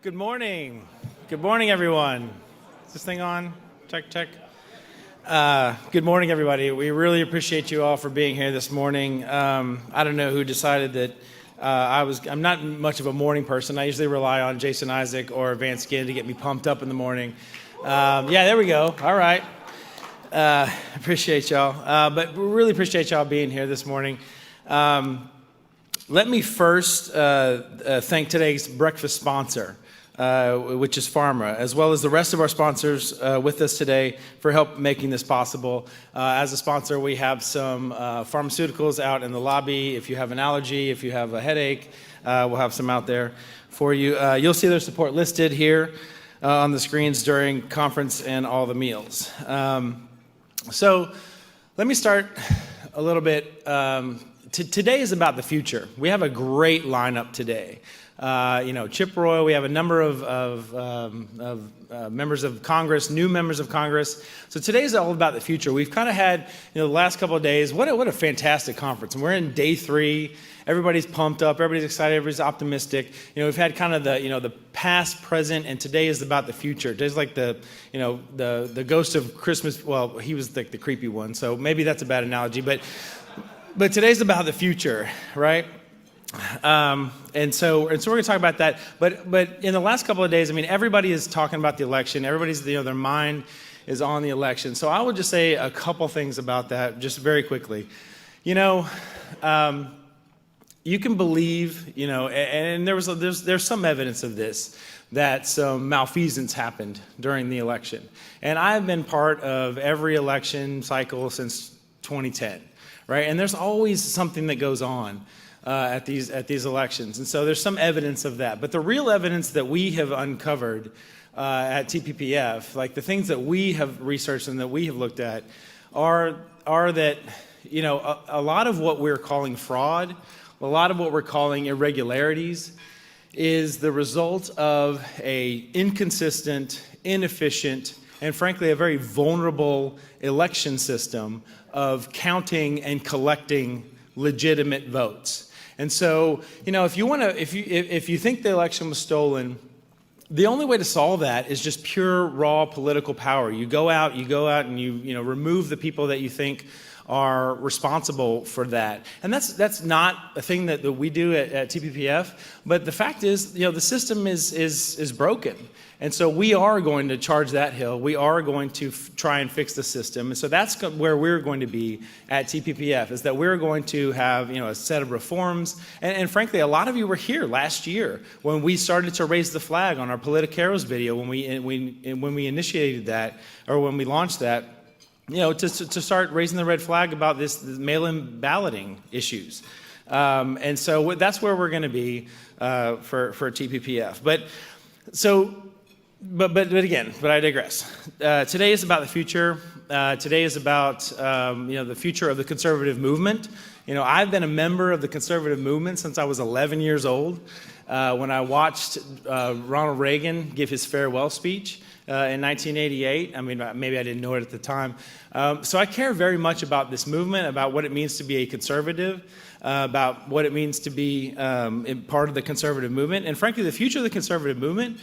Good morning. Good morning, everyone. Is this thing on? Check, check. Good morning, everybody. We really appreciate you all for being here this morning. I don't know who decided that I'm not much of a morning person. I usually rely on Jason Isaac or Van Skin to get me pumped up in the morning. Yeah, there we go. All right. Appreciate y'all. But we really appreciate y'all being here this morning. Let me first thank today's breakfast sponsor, which is Pharma, as well as the rest of our sponsors with us today for help making this possible. As a sponsor, we have some pharmaceuticals out in the lobby. If you have an allergy, if you have a headache, we'll have some out there for you. You'll see their support listed here on the screens during conference and all the meals. So let me start a little bit. Today is about the future. We have a great lineup today. Chip Roy, we have a number of members of Congress, new members of Congress. So today is all about the future. We've kind of had, the last couple of days, what a fantastic conference. And we're in day 3. Everybody's pumped up. Everybody's excited. Everybody's optimistic. We've had kind of the past, present, and today is about the future. Today's like the ghost of Christmas. Well, he was like the creepy one, so maybe that's a bad analogy. But today's about the future, right? And so we're going to talk about that. But in the last couple of days, everybody is talking about the election. Everybody's, their mind is on the election. So I will just say a couple things about that, just very quickly. You can believe, and there's some evidence of this, that some malfeasance happened during the election. And I've been part of every election cycle since 2010, right? And there's always something that goes on at these elections. And so there's some evidence of that. But the real evidence that we have uncovered at TPPF, like the things that we have researched and that we have looked at, are that, a lot of what we're calling fraud, a lot of what we're calling irregularities, is the result of a inconsistent, inefficient, and frankly, a very vulnerable election system of counting and collecting legitimate votes. And so, if you think the election was stolen, the only way to solve that is just pure, raw political power. You go out and you remove the people that you think are responsible for that. And that's not a thing that we do at TPPF, but the fact is, the system is broken. And so we are going to charge that hill. We are going to try and fix the system. And so that's where we're going to be at TPPF, is that we're going to have, a set of reforms. And frankly, a lot of you were here last year when we started to raise the flag on our Politicaros video, when we initiated that, or when we launched that, to start raising the red flag about this mail-in balloting issues. And so that's where we're going to be for TPPF. But I digress. Today is about the future. Today is about the future of the conservative movement. I've been a member of the conservative movement since I was 11 years old, when I watched Ronald Reagan give his farewell speech in 1988. Maybe I didn't know it at the time. So I care very much about this movement, about what it means to be a conservative, about what it means to be part of the conservative movement. And frankly, the future of the conservative movement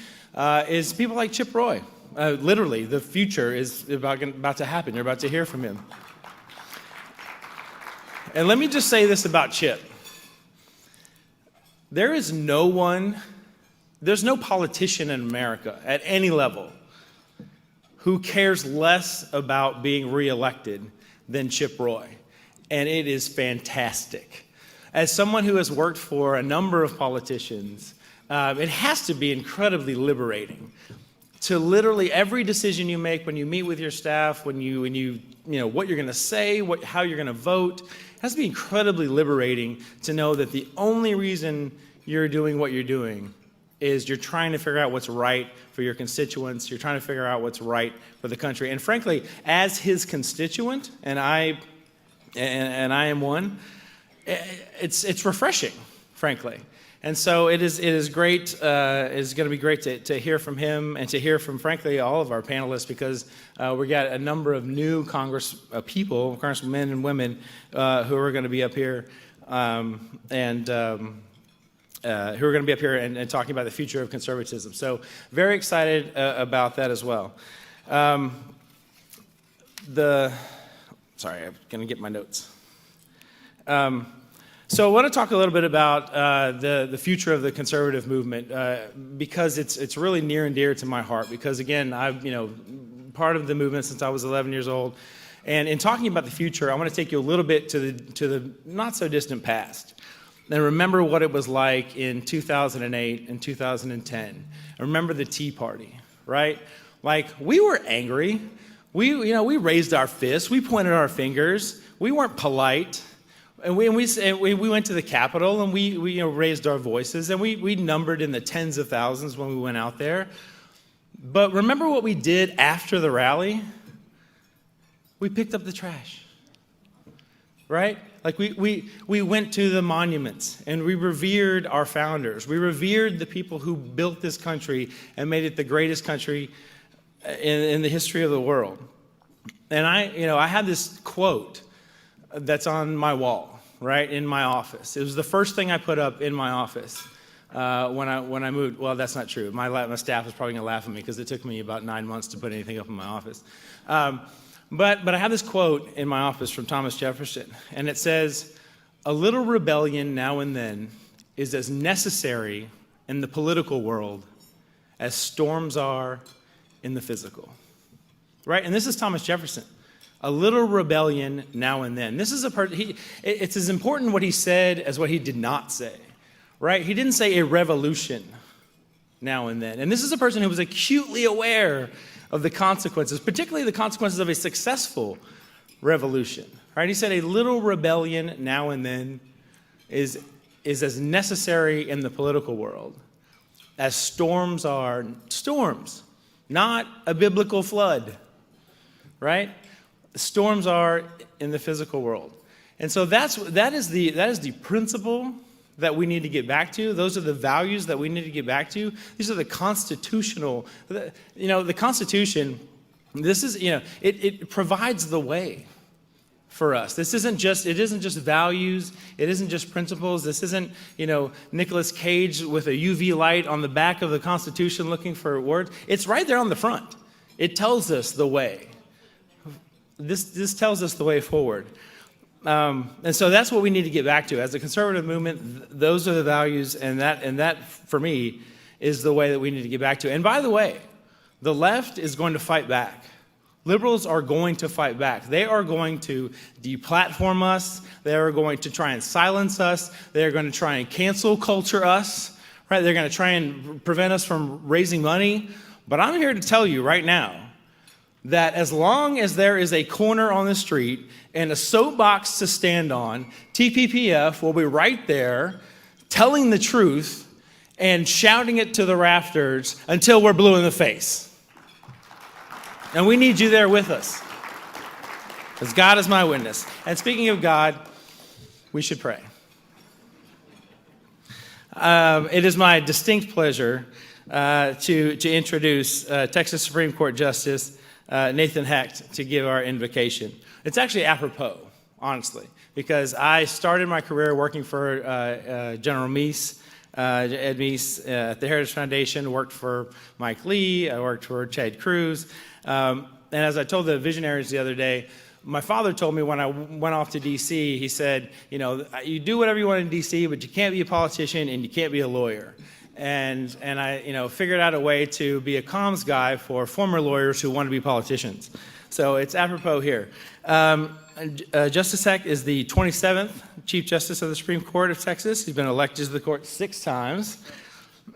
is people like Chip Roy. Literally, the future is about to happen. You're about to hear from him. And let me just say this about Chip. There's no politician in America at any level who cares less about being reelected than Chip Roy. And it is fantastic. As someone who has worked for a number of politicians, it has to be incredibly liberating to literally every decision you make, when you meet with your staff, when you what you're going to say, how you're going to vote. It has to be incredibly liberating to know that the only reason you're doing what you're doing is you're trying to figure out what's right for your constituents. You're trying to figure out what's right for the country. And frankly, as his constituent, and I am one, it's refreshing, frankly. And so it is great. It's going to be great to hear from him and to hear from, frankly, all of our panelists, because we got a number of new congressmen and women who are going to be up here. who are going to be up here and talking about the future of conservatism. So very excited about that as well. Sorry, I'm going to get my notes. So I want to talk a little bit about the future of the conservative movement because it's really near and dear to my heart. Because again, I've part of the movement since I was 11 years old, and in talking about the future, I want to take you a little bit to the not so distant past, and remember what it was like in 2008 and 2010. And remember the Tea Party, right? Like we were angry, we raised our fists, we pointed our fingers, we weren't polite. And we went to the Capitol and we raised our voices, and we numbered in the tens of thousands when we went out there. But remember what we did after the rally? We picked up the trash, right? Like we went to the monuments and we revered our founders. We revered the people who built this country and made it the greatest country in the history of the world. And I had this quote that's on my wall, right, in my office. It was the first thing I put up in my office when I moved. Well, that's not true. My staff is probably going to laugh at me because it took me about 9 months to put anything up in my office. But I have this quote in my office from Thomas Jefferson, and it says, "A little rebellion now and then is as necessary in the political world as storms are in the physical." Right? And this is Thomas Jefferson. A little rebellion now and then. This is it's as important what he said as what he did not say, right? He didn't say a revolution now and then. And this is a person who was acutely aware of the consequences, particularly the consequences of a successful revolution, right? He said a little rebellion now and then is as necessary in the political world as storms are. Storms, not a biblical flood, right? Storms are in the physical world. And so that is the principle that we need to get back to. Those are the values that we need to get back to. These are the constitutional, the Constitution, it provides the way for us. It isn't just values, it isn't just principles. This isn't, Nicolas Cage with a UV light on the back of the Constitution looking for words. It's right there on the front. It tells us the way. This tells us the way forward. And so that's what we need to get back to. As a conservative movement, those are the values, and that, for me, is the way that we need to get back to. And by the way, the left is going to fight back. Liberals are going to fight back. They are going to deplatform us. They are going to try and silence us. They are going to try and cancel culture us. Right? They're going to try and prevent us from raising money. But I'm here to tell you right now that as long as there is a corner on the street and a soapbox to stand on, TPPF will be right there telling the truth and shouting it to the rafters until we're blue in the face. And we need you there with us, because God is my witness. And speaking of God, we should pray. It is my distinct pleasure to introduce Texas Supreme Court Justice Nathan Hecht to give our invocation. It's actually apropos, honestly, because I started my career working for General Meese, Ed Meese, at the Heritage Foundation, worked for Mike Lee, I worked for Chad Cruz. And as I told the visionaries the other day, my father told me when I went off to D.C., he said, you do whatever you want in D.C., but you can't be a politician and you can't be a lawyer. And I figured out a way to be a comms guy for former lawyers who want to be politicians. So it's apropos here. Justice Hecht is the 27th Chief Justice of the Supreme Court of Texas. He's been elected to the court 6 times.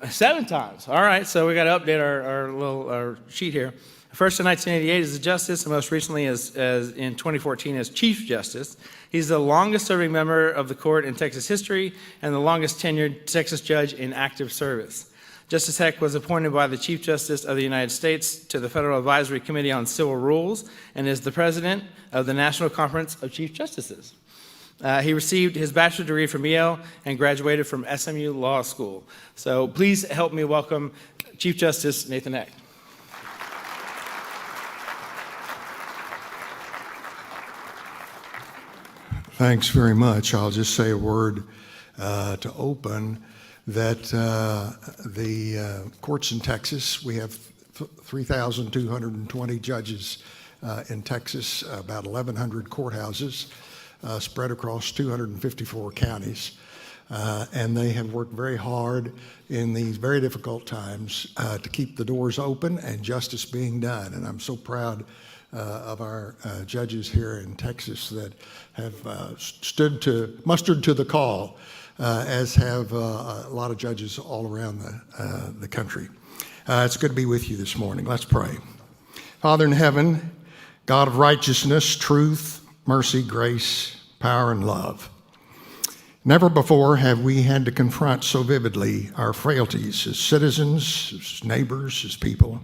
7 times. All right, so we got to update our sheet here. First in 1988 as a justice, and most recently as in 2014 as Chief Justice. He's the longest-serving member of the court in Texas history and the longest-tenured Texas judge in active service. Justice Hecht was appointed by the Chief Justice of the United States to the Federal Advisory Committee on Civil Rules and is the president of the National Conference of Chief Justices. He received his bachelor's degree from Yale and graduated from SMU Law School. So please help me welcome Chief Justice Nathan Hecht. Thanks very much. I'll just say a word to open. that the courts in Texas, we have 3,220 judges in Texas, about 1,100 courthouses spread across 254 counties. And they have worked very hard in these very difficult times to keep the doors open and justice being done. And I'm so proud of our judges here in Texas that have mustered to the call, as have a lot of judges all around the country. It's good to be with you this morning. Let's pray. Father in heaven, God of righteousness, truth, mercy, grace, power, and love, never before have we had to confront so vividly our frailties as citizens, as neighbors, as people.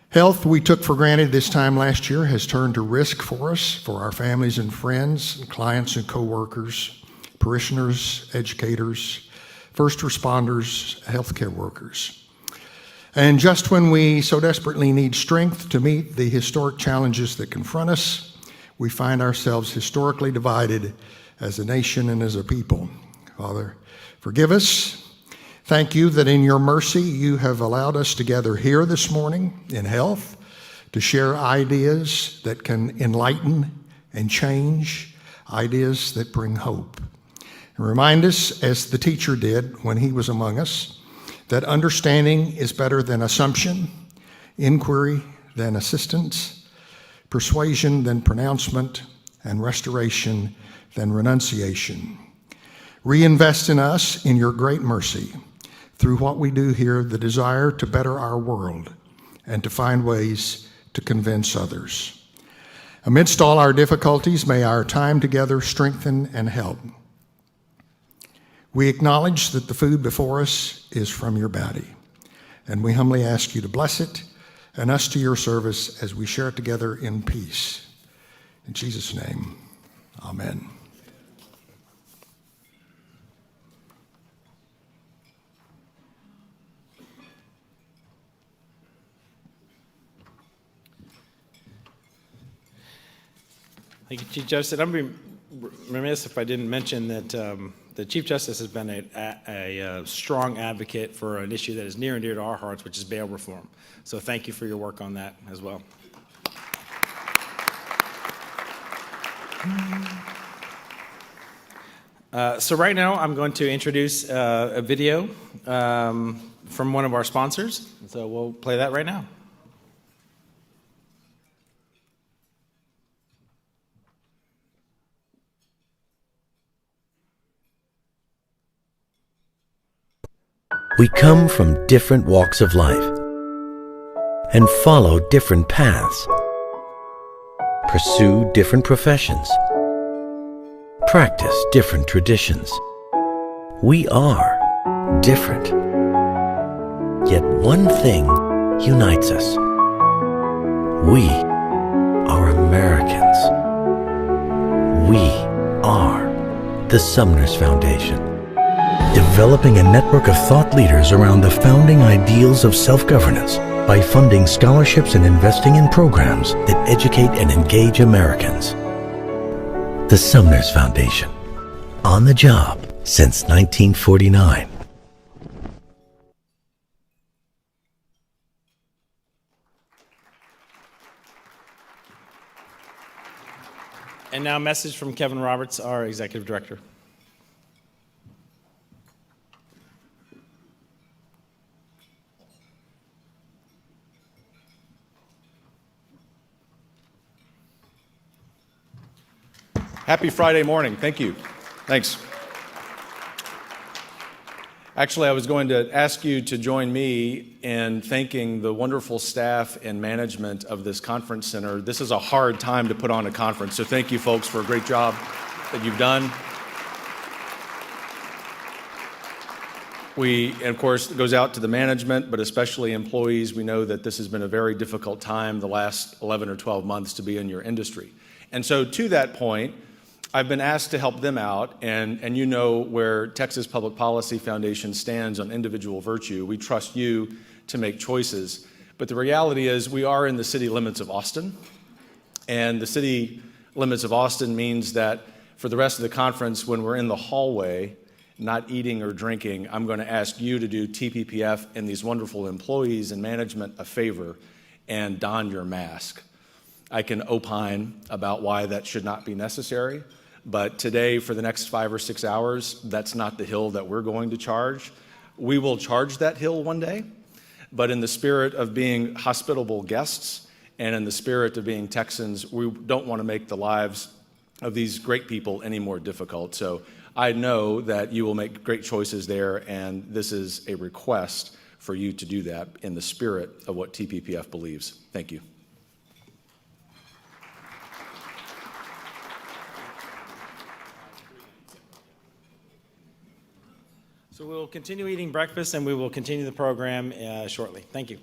Health we took for granted this time last year has turned to risk for us, for our families and friends, clients and coworkers, parishioners, educators, first responders, healthcare workers. And just when we so desperately need strength to meet the historic challenges that confront us, we find ourselves historically divided as a nation and as a people. Father, forgive us. Thank you that in your mercy you have allowed us to gather here this morning in health to share ideas that can enlighten and change, ideas that bring hope. And remind us, as the teacher did when he was among us, that understanding is better than assumption, inquiry than assistance, persuasion than pronouncement, and restoration than renunciation. Reinvest in us in your great mercy through what we do here, the desire to better our world and to find ways to convince others. Amidst all our difficulties, may our time together strengthen and help. We acknowledge that the food before us is from your bounty, and we humbly ask you to bless it and us to your service as we share it together in peace. In Jesus' name, amen. Thank you, Chief Justice. I'm being remiss if I didn't mention that the Chief Justice has been a strong advocate for an issue that is near and dear to our hearts, which is bail reform. So thank you for your work on that as well. So right now I'm going to introduce a video from one of our sponsors. So we'll play that right now. We come from different walks of life and follow different paths, pursue different professions, practice different traditions. We are different. Yet one thing unites us. We are Americans. We are the Sumners Foundation, developing a network of thought leaders around the founding ideals of self-governance by funding scholarships and investing in programs that educate and engage Americans. The Sumners Foundation, on the job since 1949. And now a message from Kevin Roberts, our Executive Director. Happy Friday morning. Thank you. Thanks. Actually, I was going to ask you to join me in thanking the wonderful staff and management of this conference center. This is a hard time to put on a conference, so thank you folks for a great job that you've done. And of course, it goes out to the management, but especially employees. We know that this has been a very difficult time the last 11 or 12 months to be in your industry. And so to that point, I've been asked to help them out, and you know where Texas Public Policy Foundation stands on individual virtue. We trust you to make choices. But the reality is we are in the city limits of Austin, and the city limits of Austin means that for the rest of the conference, when we're in the hallway, not eating or drinking, I'm going to ask you to do TPPF and these wonderful employees and management a favor and don your mask. I can opine about why that should not be necessary, but today, for the next 5 or 6 hours, that's not the hill that we're going to charge. We will charge that hill one day, but in the spirit of being hospitable guests and in the spirit of being Texans, we don't want to make the lives of these great people any more difficult. So I know that you will make great choices there, and this is a request for you to do that in the spirit of what TPPF believes. Thank you. So we'll continue eating breakfast, and we will continue the program shortly. Thank you.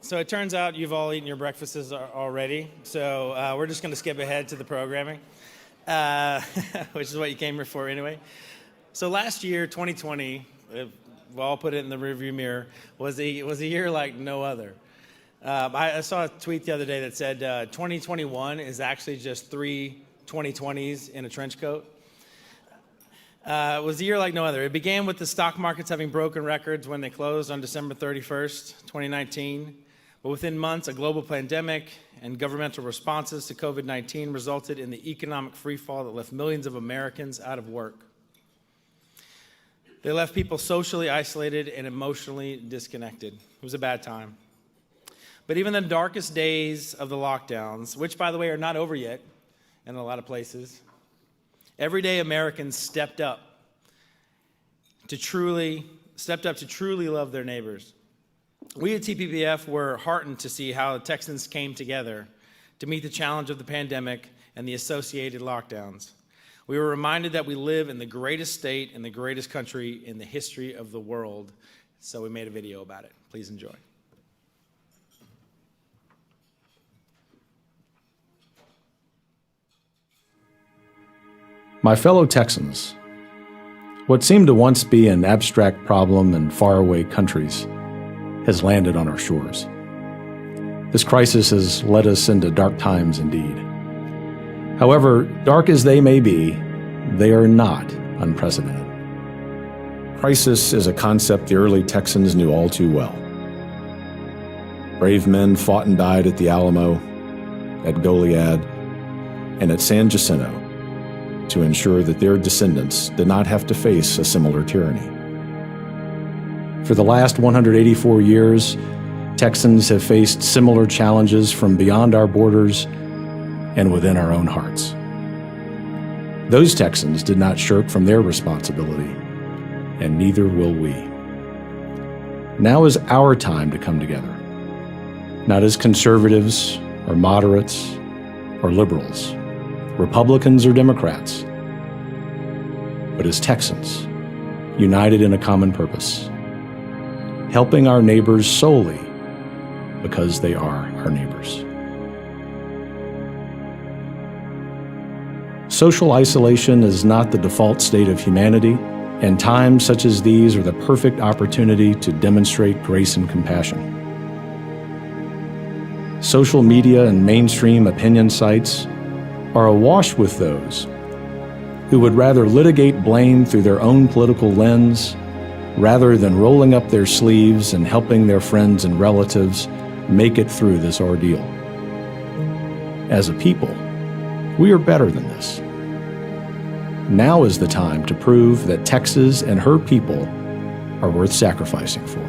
So it turns out you've all eaten your breakfasts already, so we're just going to skip ahead to the programming, which is what you came here for anyway. So last year, 2020, we'll all put it in the rearview mirror, was a year like no other. I saw a tweet the other day that said 2021 is actually just 3 2020s in a trench coat. It was a year like no other. It began with the stock markets having broken records when they closed on December 31st, 2019. But within months, a global pandemic and governmental responses to COVID-19 resulted in the economic freefall that left millions of Americans out of work. They left people socially isolated and emotionally disconnected. It was a bad time. But even the darkest days of the lockdowns, which, by the way, are not over yet in a lot of places, everyday Americans stepped up to truly love their neighbors. We at TPPF were heartened to see how Texans came together to meet the challenge of the pandemic and the associated lockdowns. We were reminded that we live in the greatest state and the greatest country in the history of the world, so we made a video about it. Please enjoy. My fellow Texans, what seemed to once be an abstract problem in faraway countries has landed on our shores. This crisis has led us into dark times indeed. However, dark as they may be, they are not unprecedented. Crisis is a concept the early Texans knew all too well. Brave men fought and died at the Alamo, at Goliad, and at San Jacinto to ensure that their descendants did not have to face a similar tyranny. For the last 184 years, Texans have faced similar challenges from beyond our borders and within our own hearts. Those Texans did not shirk from their responsibility, and neither will we. Now is our time to come together, not as conservatives or moderates or liberals, Republicans or Democrats, but as Texans, united in a common purpose, helping our neighbors solely because they are our neighbors. Social isolation is not the default state of humanity, and times such as these are the perfect opportunity to demonstrate grace and compassion. Social media and mainstream opinion sites are awash with those who would rather litigate blame through their own political lens rather than rolling up their sleeves and helping their friends and relatives make it through this ordeal. As a people, we are better than this. Now is the time to prove that Texas and her people are worth sacrificing for.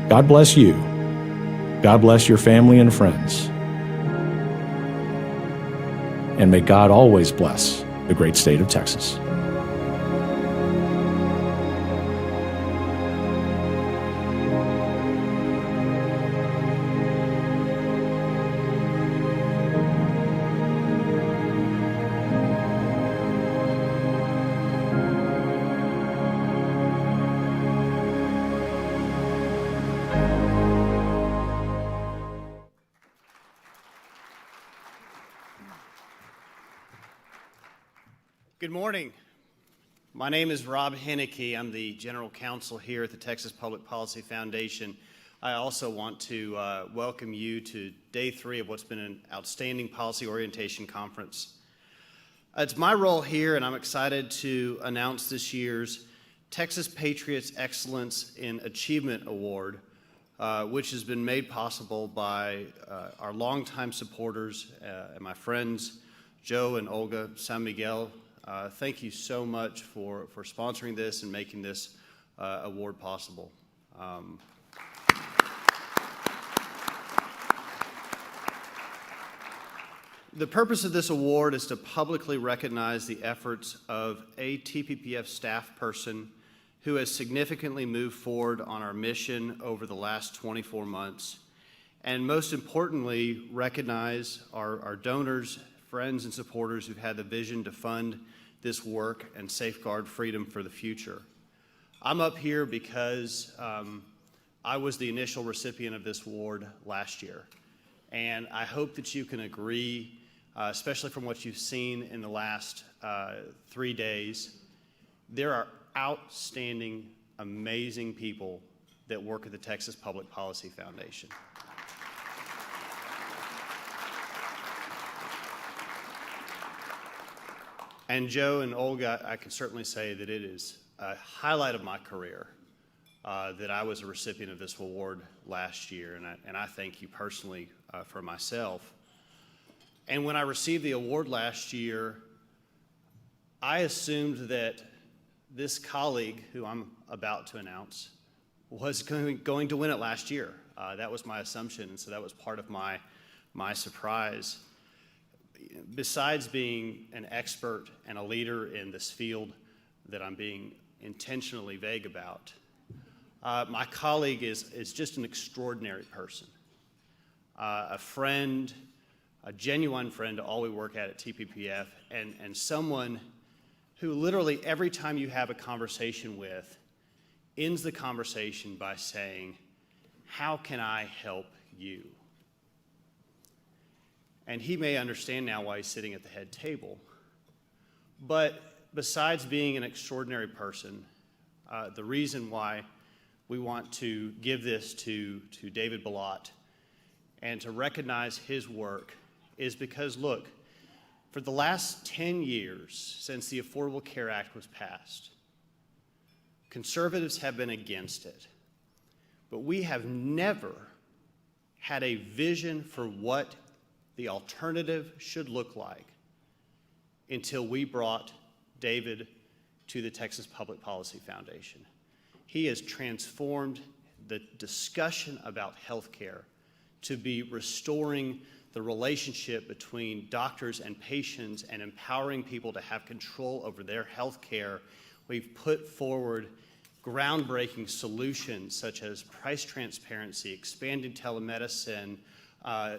God bless you. God bless your family and friends. And may God always bless the great state of Texas. Good morning. My name is Rob Henneke. I'm the General Counsel here at the Texas Public Policy Foundation. I also want to welcome you to Day 3 of what's been an outstanding policy orientation conference. It's my role here, and I'm excited to announce this year's Texas Patriots Excellence in Achievement Award, which has been made possible by our longtime supporters and my friends, Joe and Olga San Miguel. Thank you so much for sponsoring this and making this award possible. The purpose of this award is to publicly recognize the efforts of a TPPF staff person who has significantly moved forward on our mission over the last 24 months, and most importantly, recognize our donors, friends, and supporters who've had the vision to fund this work and safeguard freedom for the future. I'm up here because I was the initial recipient of this award last year, and I hope that you can agree, especially from what you've seen in the last 3 days, there are outstanding, amazing people that work at the Texas Public Policy Foundation. And Joe and Olga, I can certainly say that it is a highlight of my career that I was a recipient of this award last year, and I thank you personally for myself. And when I received the award last year, I assumed that this colleague, who I'm about to announce, was going to win it last year. That was my assumption, and so that was part of my surprise. Besides being an expert and a leader in this field that I'm being intentionally vague about, my colleague is just an extraordinary person, a friend, a genuine friend to all we work at TPPF, and someone who literally every time you have a conversation with ends the conversation by saying, "How can I help you?" And he may understand now why he's sitting at the head table. But besides being an extraordinary person, the reason why we want to give this to David Ballot and to recognize his work is because, look, for the last 10 years since the Affordable Care Act was passed, conservatives have been against it. But we have never had a vision for what the alternative should look like until we brought David to the Texas Public Policy Foundation. He has transformed the discussion about health care to be restoring the relationship between doctors and patients and empowering people to have control over their health care. We've put forward groundbreaking solutions such as price transparency, expanded telemedicine,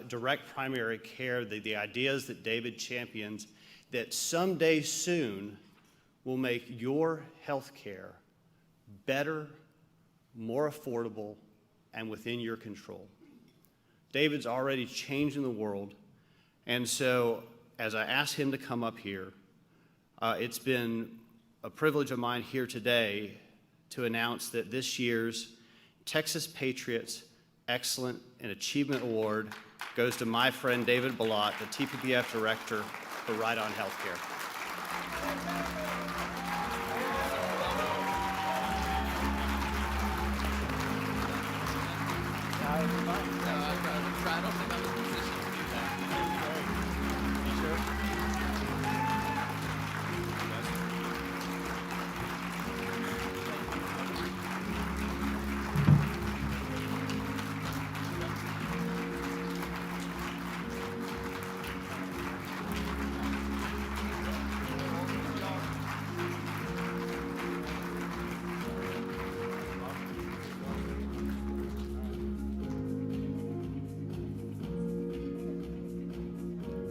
direct primary care, the ideas that David champions that someday soon will make your health care better, more affordable, and within your control. David's already changing the world, and so as I asked him to come up here, it's been a privilege of mine here today to announce that this year's Texas Patriots Excellent and Achievement Award goes to my friend David Ballot, the TPPF Director for Right on Healthcare.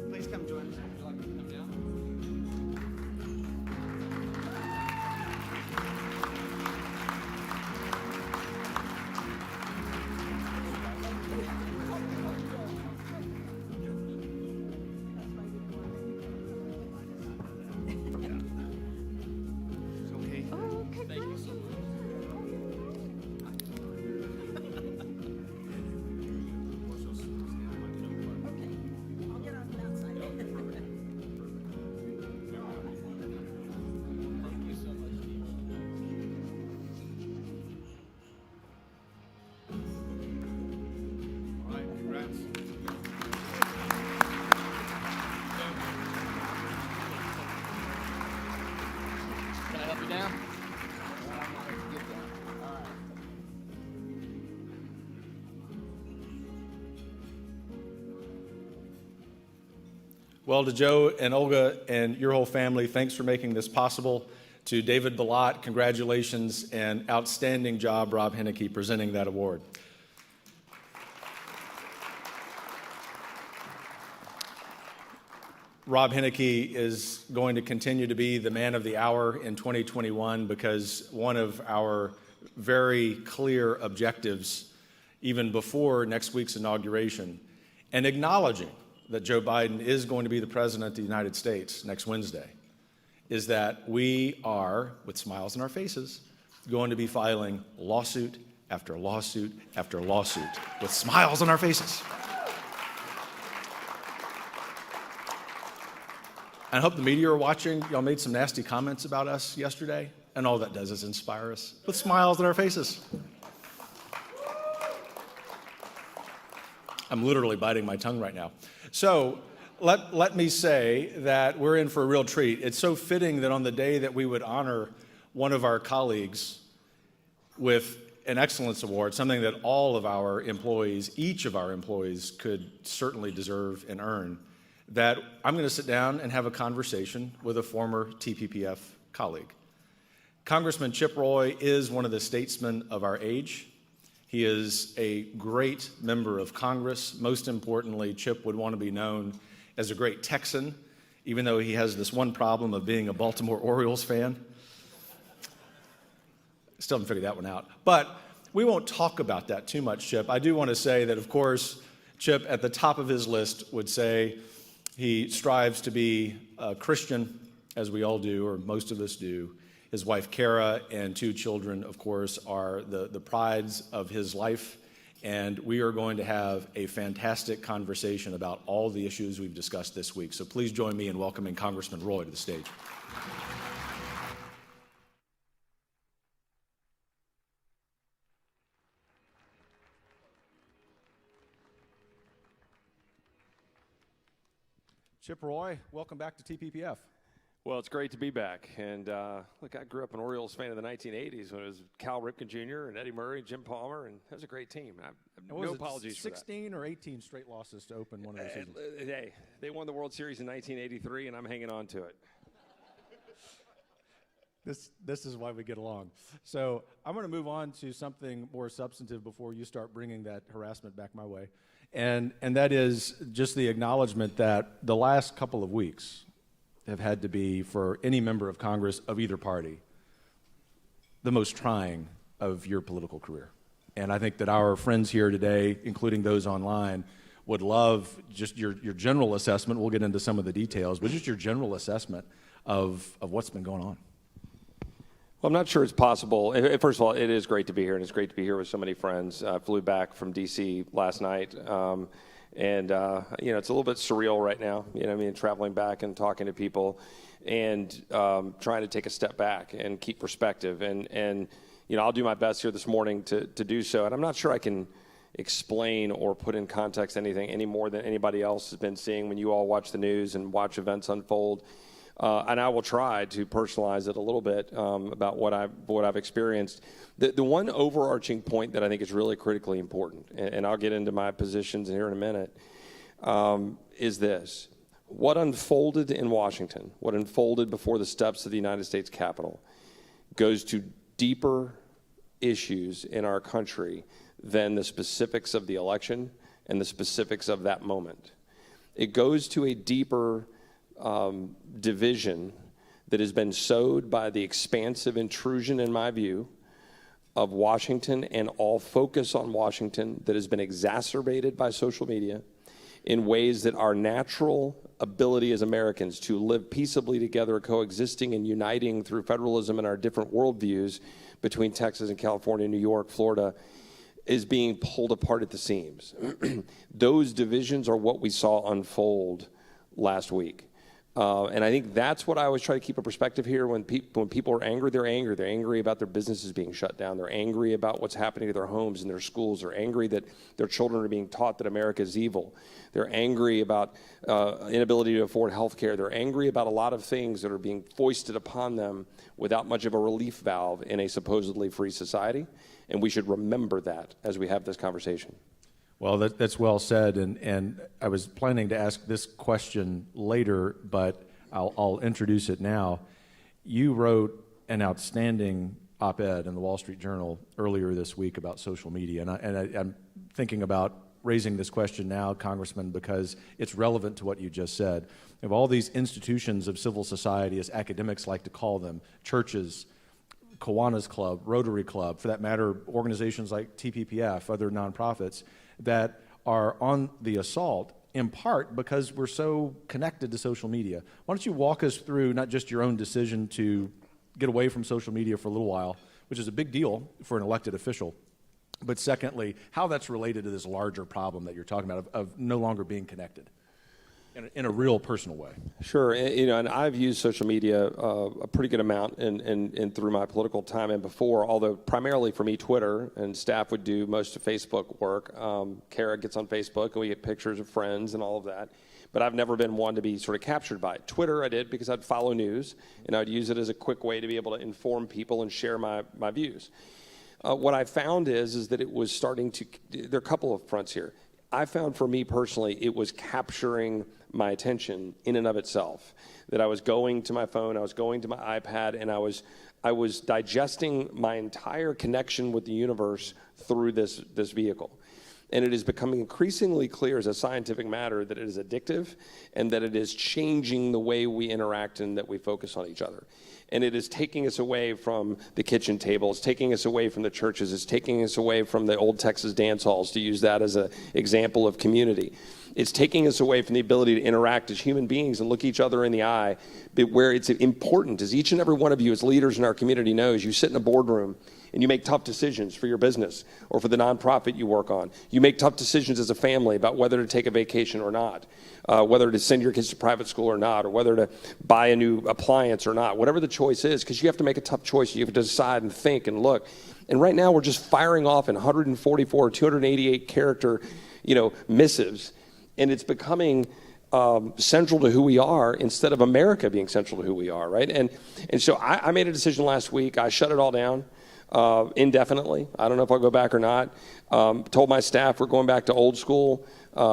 Please come join us. Would you like to come down? Okay. Thank you so much. All right, congrats. Can I help you down? Well, to Joe and Olga and your whole family, thanks for making this possible. To David Ballot, congratulations and outstanding job, Rob Henneke, presenting that award. Rob Henneke is going to continue to be the man of the hour in 2021 because one of our very clear objectives, even before next week's inauguration, and acknowledging that Joe Biden is going to be the president of the United States next Wednesday, is that we are, with smiles on our faces, going to be filing lawsuit after lawsuit after lawsuit with smiles on our faces. I hope the media are watching. Y'all made some nasty comments about us yesterday. And all that does is inspire us with smiles on our faces. I'm literally biting my tongue right now. So let me say that we're in for a real treat. It's so fitting that on the day that we would honor one of our colleagues with an Excellence Award, something that all of our employees, each of our employees could certainly deserve and earn, that I'm going to sit down and have a conversation with a former TPPF colleague. Congressman Chip Roy is one of the statesmen of our age. He is a great member of Congress. Most importantly, Chip would want to be known as a great Texan, even though he has this one problem of being a Baltimore Orioles fan. Still haven't figured that one out. But we won't talk about that too much, Chip. I do want to say that, of course, Chip, at the top of his list, would say he strives to be a Christian, as we all do, or most of us do. His wife, Kara, and 2 children, of course, are the prides of his life. And we are going to have a fantastic conversation about all the issues we've discussed this week. So please join me in welcoming Congressman Roy to the stage. Chip Roy, welcome back to TPPF. Well, it's great to be back. And look, I grew up an Orioles fan in the 1980s when it was Cal Ripken Jr. and Eddie Murray, Jim Palmer, and that was a great team. I have no apologies for that. 16 or 18 straight losses to open one of those seasons. Hey, they won the World Series in 1983, and I'm hanging on to it. This is why we get along. So I'm going to move on to something more substantive before you start bringing that harassment back my way. And that is just the acknowledgement that the last couple of weeks have had to be, for any member of Congress of either party, the most trying of your political career. And I think that our friends here today, including those online, would love just your general assessment. We'll get into some of the details, but just your general assessment of what's been going on. Well, I'm not sure it's possible. First of all, it is great to be here, and it's great to be here with so many friends. I flew back from D.C. last night. And, it's a little bit surreal right now, traveling back and talking to people and trying to take a step back and keep perspective. And I'll do my best here this morning to do so. And I'm not sure I can explain or put in context anything any more than anybody else has been seeing when you all watch the news and watch events unfold. And I will try to personalize it a little bit about what I've experienced. The one overarching point that I think is really critically important, and I'll get into my positions here in a minute, is this. What unfolded in Washington, what unfolded before the steps of the United States Capitol, goes to deeper issues in our country than the specifics of the election and the specifics of that moment. It goes to a deeper division that has been sowed by the expansive intrusion, in my view, of Washington and all focus on Washington that has been exacerbated by social media in ways that our natural ability as Americans to live peaceably together, coexisting and uniting through federalism and our different worldviews between Texas and California, New York, Florida, is being pulled apart at the seams. Those divisions are what we saw unfold last week. And I think that's what I always try to keep a perspective here. When people are angry, they're angry. They're angry about their businesses being shut down. They're angry about what's happening to their homes and their schools. They're angry that their children are being taught that America is evil. They're angry about inability to afford health care. They're angry about a lot of things that are being foisted upon them without much of a relief valve in a supposedly free society. And we should remember that as we have this conversation. Well, that's well said, and I was planning to ask this question later, but I'll introduce it now. You wrote an outstanding op-ed in the Wall Street Journal earlier this week about social media, and I'm thinking about raising this question now, Congressman, because it's relevant to what you just said. Of all these institutions of civil society, as academics like to call them, churches, Kiwanis Club, Rotary Club, for that matter, organizations like TPPF, other nonprofits, that are on the assault in part because we're so connected to social media. Why don't you walk us through not just your own decision to get away from social media for a little while, which is a big deal for an elected official, but secondly, how that's related to this larger problem that you're talking about of no longer being connected. in a real personal way. Sure, and I've used social media a pretty good amount and through my political time and before, although primarily for me, Twitter, and staff would do most of Facebook work. Kara gets on Facebook and we get pictures of friends and all of that. But I've never been one to be sort of captured by it. Twitter I did because I'd follow news and I'd use it as a quick way to be able to inform people and share my views. What I found is that it was starting to, there are a couple of fronts here. I found for me personally, it was capturing my attention in and of itself. That I was going to my phone, I was going to my iPad, and I was digesting my entire connection with the universe through this vehicle. And it is becoming increasingly clear as a scientific matter that it is addictive and that it is changing the way we interact and that we focus on each other. And it is taking us away from the kitchen table. It's taking us away from the churches. It's taking us away from the old Texas dance halls, to use that as an example of community. It's taking us away from the ability to interact as human beings and look each other in the eye. But where it's important, as each and every one of you as leaders in our community knows, you sit in a boardroom and you make tough decisions for your business or for the nonprofit you work on. You make tough decisions as a family about whether to take a vacation or not, whether to send your kids to private school or not, or whether to buy a new appliance or not, whatever the choice is, because you have to make a tough choice. You have to decide and think and look. And right now we're just firing off in 144, 288 character, missives, and it's becoming central to who we are instead of America being central to who we are, right? And so I made a decision last week. I shut it all down. Indefinitely. I don't know if I'll go back or not. Told my staff we're going back to old school.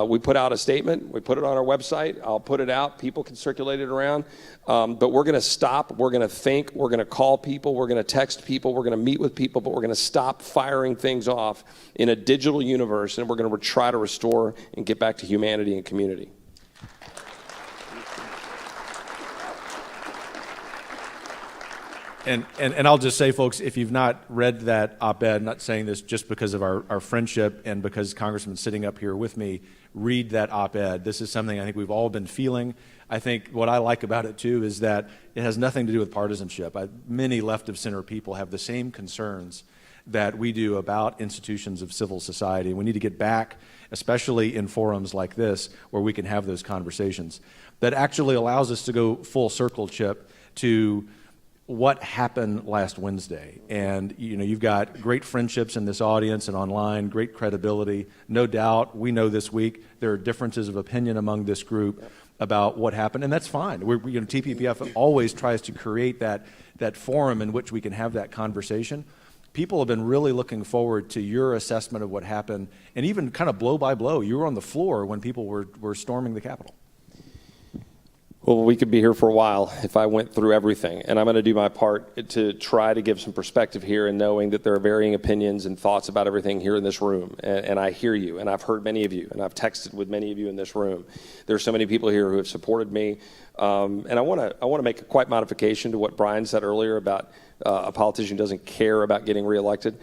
We put out a statement. We put it on our website. I'll put it out. People can circulate it around. But we're going to stop. We're going to think. We're going to call people. We're going to text people. We're going to meet with people. But we're going to stop firing things off in a digital universe. And we're going to try to restore and get back to humanity and community. And I'll just say, folks, if you've not read that op-ed, not saying this just because of our friendship and because Congressman's sitting up here with me, read that op-ed. This is something I think we've all been feeling. I think what I like about it, too, is that it has nothing to do with partisanship. Many left-of-center people have the same concerns that we do about institutions of civil society. We need to get back, especially in forums like this, where we can have those conversations. That actually allows us to go full circle, Chip, to what happened last Wednesday. And you've got great friendships in this audience and online, great credibility. No doubt, we know this week there are differences of opinion among this group about what happened, and that's fine. TPPF always tries to create that forum in which we can have that conversation. People have been really looking forward to your assessment of what happened, and even kind of blow by blow. You were on the floor when people were storming the Capitol. Well, we could be here for a while if I went through everything, and I'm going to do my part to try to give some perspective here, and knowing that there are varying opinions and thoughts about everything here in this room, and I hear you, and I've heard many of you, and I've texted with many of you in this room. There's so many people here who have supported me, and I want to make a quick modification to what Brian said earlier about a politician who doesn't care about getting reelected.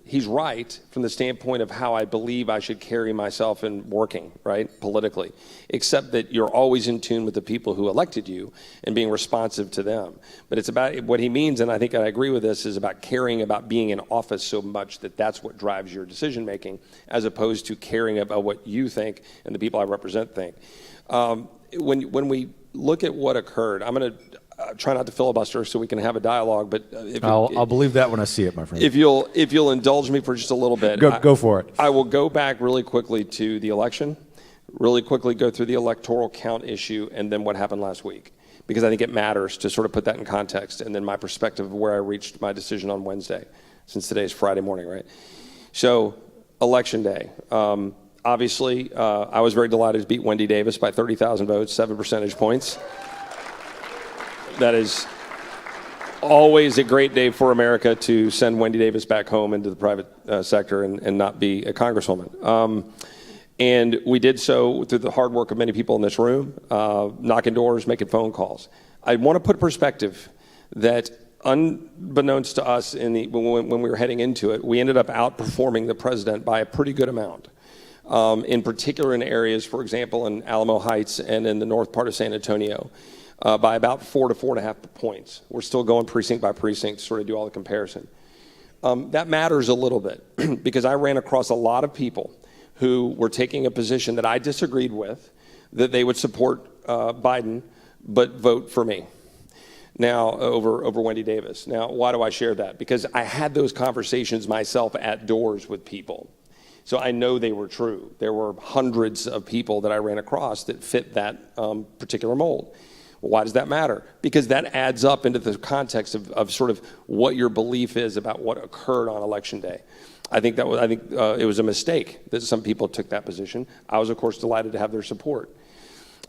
He's right from the standpoint of how I believe I should carry myself in working, right, politically, except that you're always in tune with the people who elected you and being responsive to them. But it's about what he means, and I think I agree with this, is about caring about being in office so much that that's what drives your decision making, as opposed to caring about what you think and the people I represent think. When we look at what occurred, I'm going to try not to filibuster so we can have a dialogue, but I'll believe that when I see it, my friend. If you'll indulge me for just a little bit, go for it. I will go back really quickly to the election, really quickly go through the electoral count issue, and then what happened last week, because I think it matters to sort of put that in context, and then my perspective of where I reached my decision on Wednesday, since today's Friday morning, right? So, election day. Obviously, I was very delighted to beat Wendy Davis by 30,000 votes, 7 percentage points. That is always a great day for America to send Wendy Davis back home into the private sector and not be a congresswoman. And we did so through the hard work of many people in this room, knocking doors, making phone calls. I want to put perspective that unbeknownst to us when we were heading into it, we ended up outperforming the president by a pretty good amount. In particular in areas, for example, in Alamo Heights and in the north part of San Antonio, by about 4 to 4.5 points. We're still going precinct by precinct to sort of do all the comparison. That matters a little bit because I ran across a lot of people who were taking a position that I disagreed with, that they would support Biden, but vote for me now over Wendy Davis. Now, why do I share that? Because I had those conversations myself at doors with people. So I know they were true. There were hundreds of people that I ran across that fit that particular mold. Well, why does that matter? Because that adds up into the context of sort of what your belief is about what occurred on Election Day. I think it was a mistake that some people took that position. I was, of course, delighted to have their support.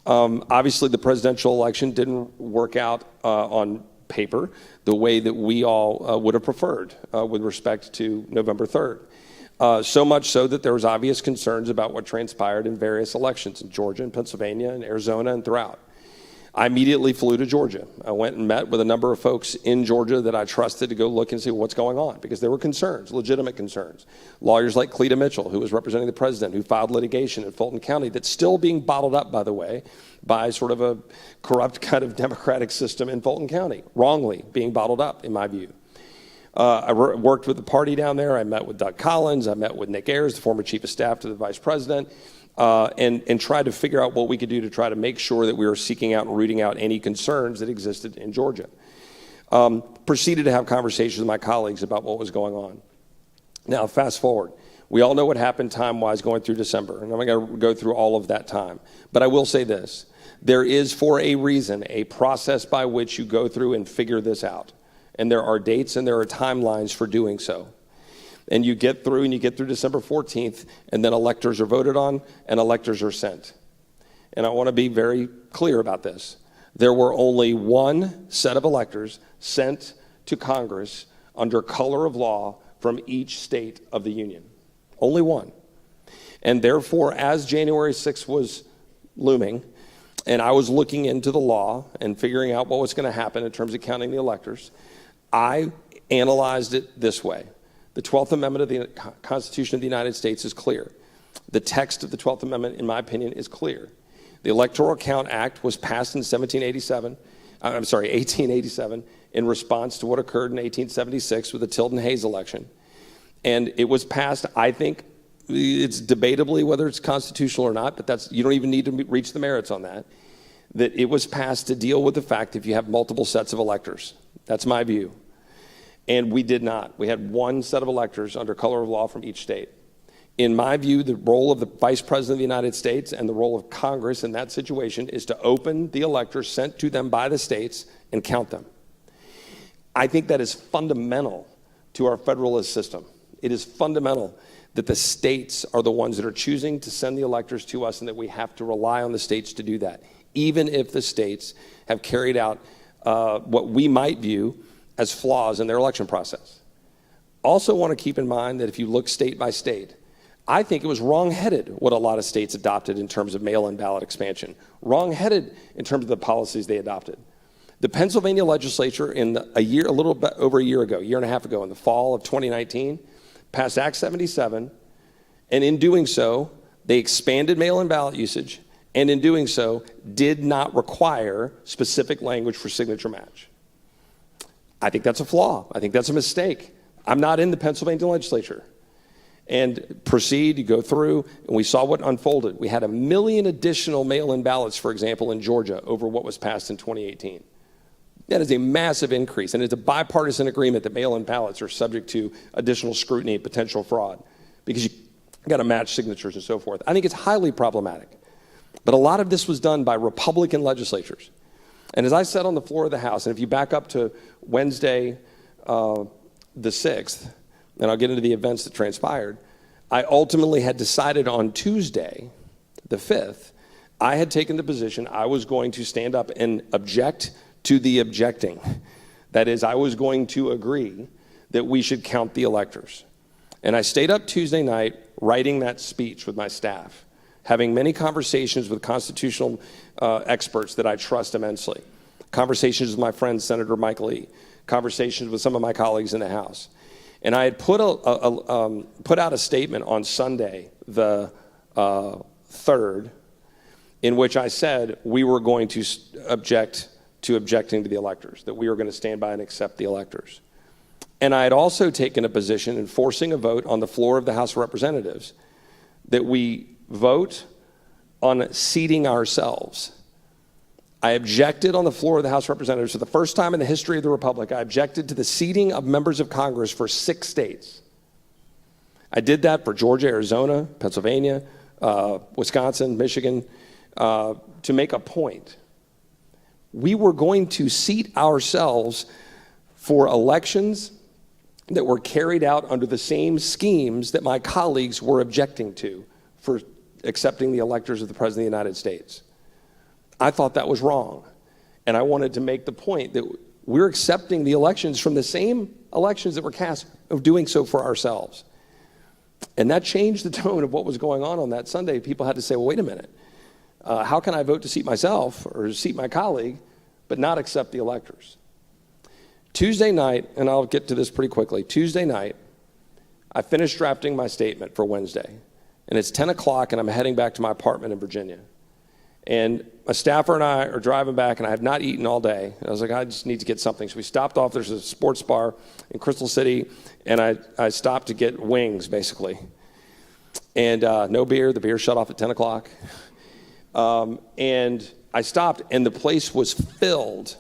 Obviously, the presidential election didn't work out on paper the way that we all would have preferred with respect to November 3rd. So much so that there was obvious concerns about what transpired in various elections in Georgia and Pennsylvania and Arizona and throughout. I immediately flew to Georgia. I went and met with a number of folks in Georgia that I trusted to go look and see what's going on, because there were concerns, legitimate concerns. Lawyers like Cleta Mitchell, who was representing the president, who filed litigation in Fulton County that's still being bottled up, by the way, by sort of a corrupt kind of democratic system in Fulton County, wrongly being bottled up, in my view. I worked with the party down there. I met with Doug Collins. I met with Nick Ayers, the former chief of staff to the vice president. And tried to figure out what we could do to try to make sure that we were seeking out and rooting out any concerns that existed in Georgia. Proceeded to have conversations with my colleagues about what was going on. Now, fast forward. We all know what happened time-wise going through December, and I'm not going to go through all of that time. But I will say this. There is, for a reason, a process by which you go through and figure this out. And there are dates and there are timelines for doing so. And you get through December 14th, and then electors are voted on and electors are sent. And I want to be very clear about this. There were only one set of electors sent to Congress under color of law from each state of the union. Only one. And therefore, as January 6th was looming, and I was looking into the law and figuring out what was going to happen in terms of counting the electors, I analyzed it this way. The 12th Amendment of the Constitution of the United States is clear. The text of the 12th Amendment, in my opinion, is clear. The Electoral Count Act was passed in 1887 in response to what occurred in 1876 with the Tilden Hayes election. And it was passed, I think, it's debatably whether it's constitutional or not, but you don't even need to reach the merits on that, that it was passed to deal with the fact if you have multiple sets of electors. That's my view. And we did not. We had one set of electors under color of law from each state. In my view, the role of the Vice President of the United States and the role of Congress in that situation is to open the electors sent to them by the states and count them. I think that is fundamental to our federalist system. It is fundamental that the states are the ones that are choosing to send the electors to us and that we have to rely on the states to do that, even if the states have carried out what we might view as flaws in their election process. Also want to keep in mind that if you look state by state, I think it was wrong-headed what a lot of states adopted in terms of mail-in ballot expansion, wrong-headed in terms of the policies they adopted. The Pennsylvania legislature a little bit over a year and a half ago, in the fall of 2019, passed Act 77, and in doing so, they expanded mail-in ballot usage, and in doing so, did not require specific language for signature match. I think that's a flaw. I think that's a mistake. I'm not in the Pennsylvania legislature. And proceed, you go through, and we saw what unfolded. We had 1 million additional mail-in ballots, for example, in Georgia over what was passed in 2018. That is a massive increase, and it's a bipartisan agreement that mail-in ballots are subject to additional scrutiny and potential fraud because you got to match signatures and so forth. I think it's highly problematic. But a lot of this was done by Republican legislatures. And as I said on the floor of the House, and if you back up to Wednesday, the 6th, and I'll get into the events that transpired, I ultimately had decided on Tuesday, the 5th, I had taken the position I was going to stand up and object to the objecting. That is, I was going to agree that we should count the electors. And I stayed up Tuesday night writing that speech with my staff, having many conversations with constitutional experts that I trust immensely, conversations with my friend Senator Mike Lee, conversations with some of my colleagues in the House. And I had put out a statement on Sunday, the 3rd, in which I said we were going to object to objecting to the electors, that we were going to stand by and accept the electors. And I had also taken a position in forcing a vote on the floor of the House of Representatives that we vote on seating ourselves. I objected on the floor of the House of Representatives for the first time in the history of the Republic. I objected to the seating of members of Congress for 6 states. I did that for Georgia, Arizona, Pennsylvania, Wisconsin, Michigan, to make a point. We were going to seat ourselves for elections that were carried out under the same schemes that my colleagues were objecting to for accepting the electors of the President of the United States. I thought that was wrong. And I wanted to make the point that we're accepting the elections from the same elections that were cast, of doing so for ourselves. And that changed the tone of what was going on that Sunday. People had to say, well, wait a minute. How can I vote to seat myself or seat my colleague, but not accept the electors? Tuesday night, and I'll get to this pretty quickly, Tuesday night, I finished drafting my statement for Wednesday. And it's 10 o'clock, and I'm heading back to my apartment in Virginia. And my staffer and I are driving back, and I have not eaten all day. And I was like, I just need to get something. So we stopped off. There's a sports bar in Crystal City, and I stopped to get wings, basically. And no beer. The beer shut off at 10 o'clock. And I stopped, and the place was filled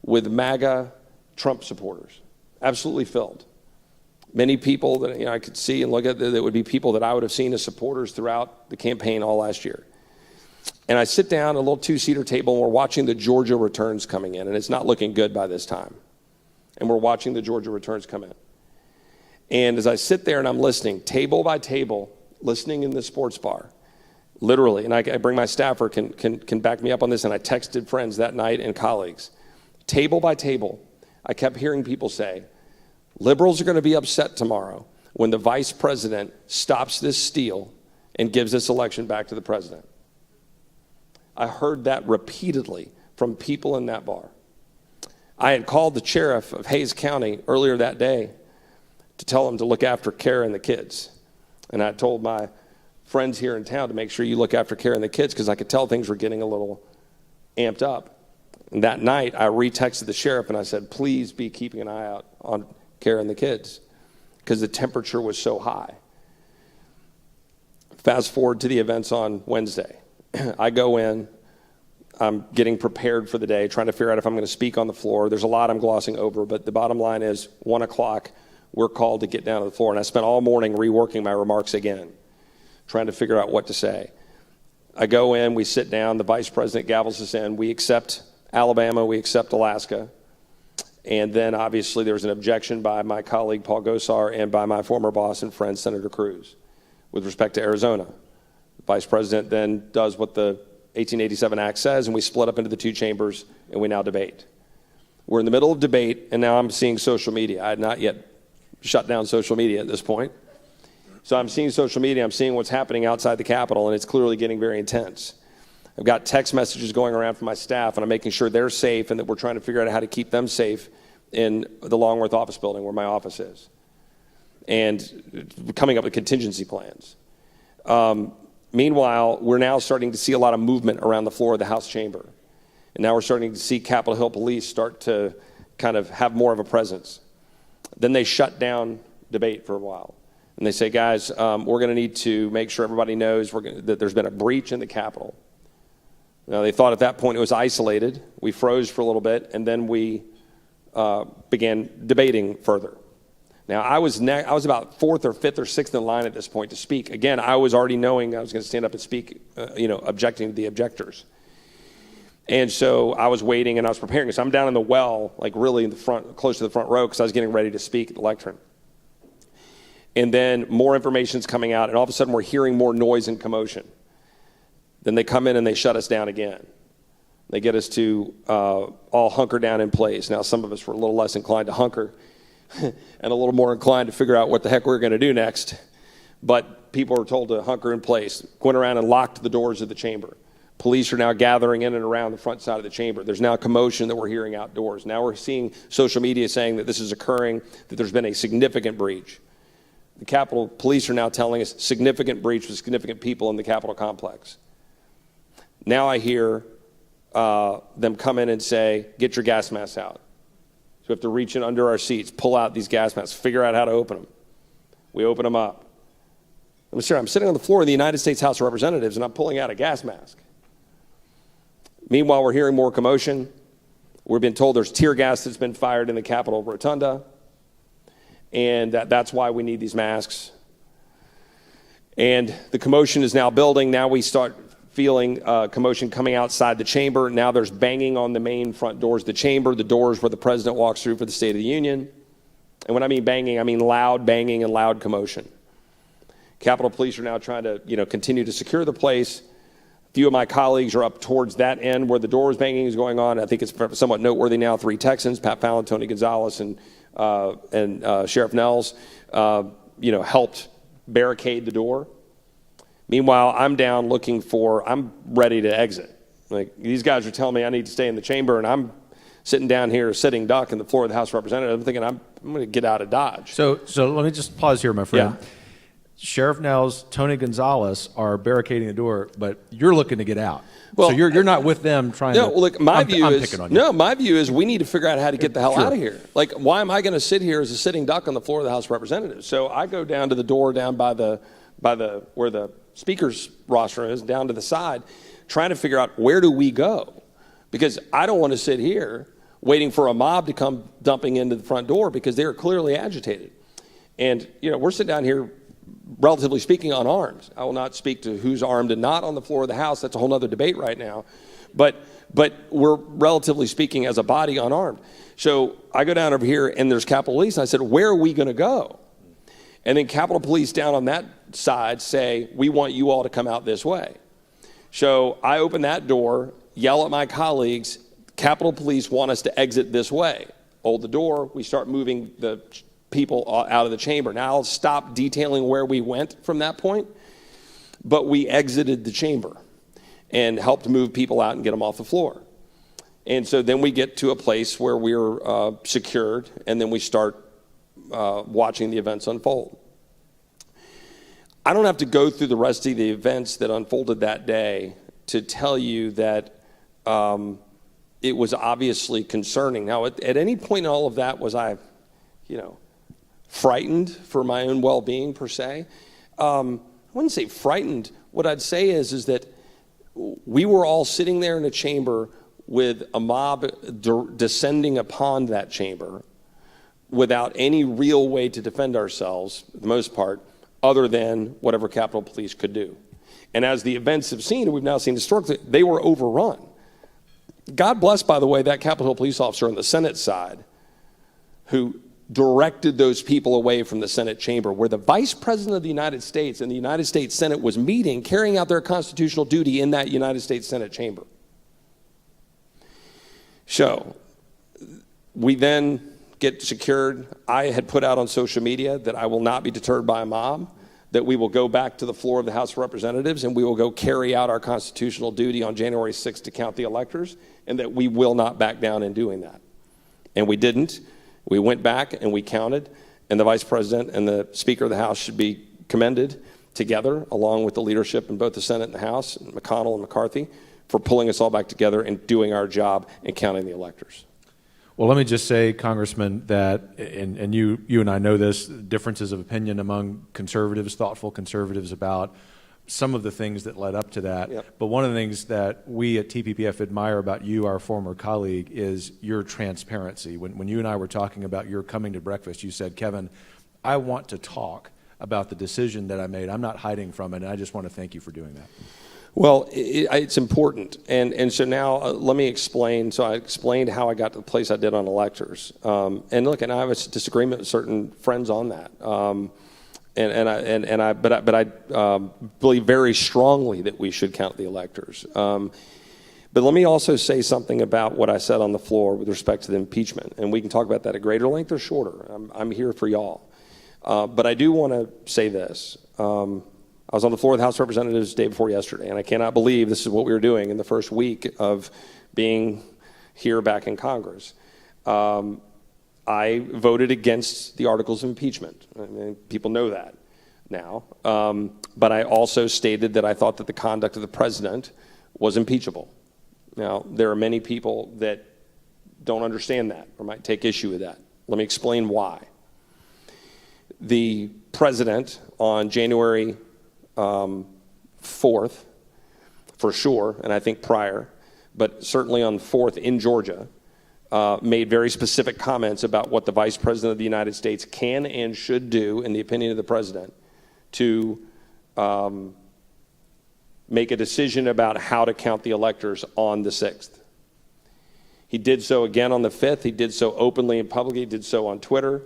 with MAGA Trump supporters, absolutely filled. Many people that I could see and look at that would be people that I would have seen as supporters throughout the campaign all last year. And I sit down at a little 2-seater table, and we're watching the Georgia returns coming in, and it's not looking good by this time. And we're watching the Georgia returns come in. And as I sit there and I'm listening, table by table, listening in the sports bar, literally, and I bring my staffer can back me up on this, and I texted friends that night and colleagues. Table by table, I kept hearing people say, liberals are going to be upset tomorrow when the vice president stops this steal and gives this election back to the president. I heard that repeatedly from people in that bar. I had called the sheriff of Hayes County earlier that day to tell him to look after Kara and the kids. And I told my friends here in town to make sure you look after Kara and the kids, because I could tell things were getting a little amped up. And that night, I retexted the sheriff and I said, please be keeping an eye out on Kara and the kids, because the temperature was so high. Fast forward to the events on Wednesday. I go in, I'm getting prepared for the day, trying to figure out if I'm going to speak on the floor. There's a lot I'm glossing over, but the bottom line is 1 o'clock, we're called to get down to the floor. And I spent all morning reworking my remarks again, trying to figure out what to say. I go in, we sit down, the vice president gavels us in. We accept Alabama, we accept Alaska. And then obviously there was an objection by my colleague Paul Gosar and by my former boss and friend Senator Cruz with respect to Arizona. The vice president then does what the 1887 Act says, and we split up into the 2 chambers, and we now debate. We're in the middle of debate, and now I'm seeing social media. I had not yet shut down social media at this point. So I'm seeing social media, I'm seeing what's happening outside the Capitol, and it's clearly getting very intense. I've got text messages going around from my staff, and I'm making sure they're safe and that we're trying to figure out how to keep them safe in the Longworth office building where my office is, and coming up with contingency plans. Meanwhile, we're now starting to see a lot of movement around the floor of the House chamber. And now we're starting to see Capitol Hill police start to kind of have more of a presence. Then they shut down debate for a while. And they say, guys, we're going to need to make sure everybody knows that there's been a breach in the Capitol. Now, they thought at that point it was isolated. We froze for a little bit, and then we began debating further. Now, I was about 4th or 5th or 6th in line at this point to speak. Again, I was already knowing I was going to stand up and speak, objecting to the objectors. And so I was waiting and I was preparing. So I'm down in the well, like really in the front, close to the front row, because I was getting ready to speak at the lectern. And then more information's coming out, and all of a sudden we're hearing more noise and commotion. Then they come in and they shut us down again. They get us to all hunker down in place. Now, some of us were a little less inclined to hunker and a little more inclined to figure out what the heck we were going to do next. But people were told to hunker in place, went around and locked the doors of the chamber. Police are now gathering in and around the front side of the chamber. There's now commotion that we're hearing outdoors. Now we're seeing social media saying that this is occurring, that there's been a significant breach. The Capitol Police are now telling us significant breach with significant people in the Capitol complex. Now I hear them come in and say, get your gas masks out. So we have to reach in under our seats, pull out these gas masks, figure out how to open them. We open them up. I'm sitting on the floor of the United States House of Representatives, and I'm pulling out a gas mask. Meanwhile, we're hearing more commotion. We've been told there's tear gas that's been fired in the Capitol Rotunda, and that's why we need these masks. And the commotion is now building. Now we start feeling commotion coming outside the chamber. Now there's banging on the main front doors of the chamber, the doors where the president walks through for the State of the Union. And when I mean banging, I mean loud banging and loud commotion. Capitol Police are now trying to, continue to secure the place. A few of my colleagues are up towards that end where the doors banging is going on. I think it's somewhat noteworthy now. 3 Texans, Pat Fallon, Tony Gonzalez, and Sheriff Nels, helped barricade the door. Meanwhile, I'm down I'm ready to exit. Like, these guys are telling me I need to stay in the chamber, and I'm sitting down here, sitting duck in the floor of the House of Representatives. I'm thinking I'm going to get out of Dodge. So let me just pause here, my friend. Yeah. Sheriff Nels, Tony Gonzalez are barricading the door, but you're looking to get out. Well, so you're not with them trying to. No, look, my view is we need to figure out how to get the hell Sure. out of here. Like, why am I going to sit here as a sitting duck on the floor of the House of Representatives? So I go down to the door down by the where the speaker's rostrum is, down to the side, trying to figure out where do we go, because I don't want to sit here waiting for a mob to come dumping into the front door because they are clearly agitated. And we're sitting down here, relatively speaking, unarmed. I will not speak to who's armed and not on the floor of the House. That's a whole other debate right now. But we're, relatively speaking, as a body, unarmed. So I go down over here, and there's Capitol Police, and I said, where are we going to go? And then Capitol Police down on that side say, we want you all to come out this way. So I open that door, yell at my colleagues, Capitol Police want us to exit this way. Hold the door, we start moving the people out of the chamber. Now I'll stop detailing where we went from that point, but we exited the chamber and helped move people out and get them off the floor. And so then we get to a place where we're secured, and then we start watching the events unfold. I don't have to go through the rest of the events that unfolded that day to tell you that it was obviously concerning. Now, at any point in all of that, was I, frightened for my own well-being per se? I wouldn't say frightened. What I'd say is that we were all sitting there in a chamber with a mob descending upon that chamber without any real way to defend ourselves, for the most part, other than whatever Capitol Police could do. And as the events have seen, and we've now seen historically, they were overrun. God bless, by the way, that Capitol Police officer on the Senate side who directed those people away from the Senate chamber, where the Vice President of the United States and the United States Senate was meeting, carrying out their constitutional duty in that United States Senate chamber. So we then get secured. I had put out on social media that I will not be deterred by a mob, that we will go back to the floor of the House of Representatives and we will go carry out our constitutional duty on January 6th to count the electors, and that we will not back down in doing that. And we didn't. We went back and we counted, and the Vice President and the Speaker of the House should be commended together, along with the leadership in both the Senate and the House, McConnell and McCarthy, for pulling us all back together and doing our job and counting the electors. Well, let me just say, Congressman, that, and you and I know this, differences of opinion among conservatives, thoughtful conservatives, about some of the things that led up to that. Yep. But one of the things that we at TPPF admire about you, our former colleague, is your transparency. When you and I were talking about your coming to breakfast, you said, Kevin, I want to talk about the decision that I made. I'm not hiding from it, and I just want to thank you for doing that. Well, it's important. And so now let me explain. So I explained how I got to the place I did on electors. And look, and I have a disagreement with certain friends on that. But I believe very strongly that we should count the electors. But let me also say something about what I said on the floor with respect to the impeachment, and we can talk about that at greater length or shorter. I'm here for y'all. But I do want to say this. I was on the floor of the House of Representatives the day before yesterday, and I cannot believe this is what we were doing in the first week of being here back in Congress. I voted against the articles of impeachment. I mean, people know that now. But I also stated that I thought that the conduct of the president was impeachable. Now, there are many people that don't understand that or might take issue with that. Let me explain why. The president on January 4th, for sure, and I think prior, but certainly on the 4th in Georgia, made very specific comments about what the Vice President of the United States can and should do, in the opinion of the President, to make a decision about how to count the electors on the 6th. He did so again on the 5th. He did so openly and publicly. He did so on Twitter.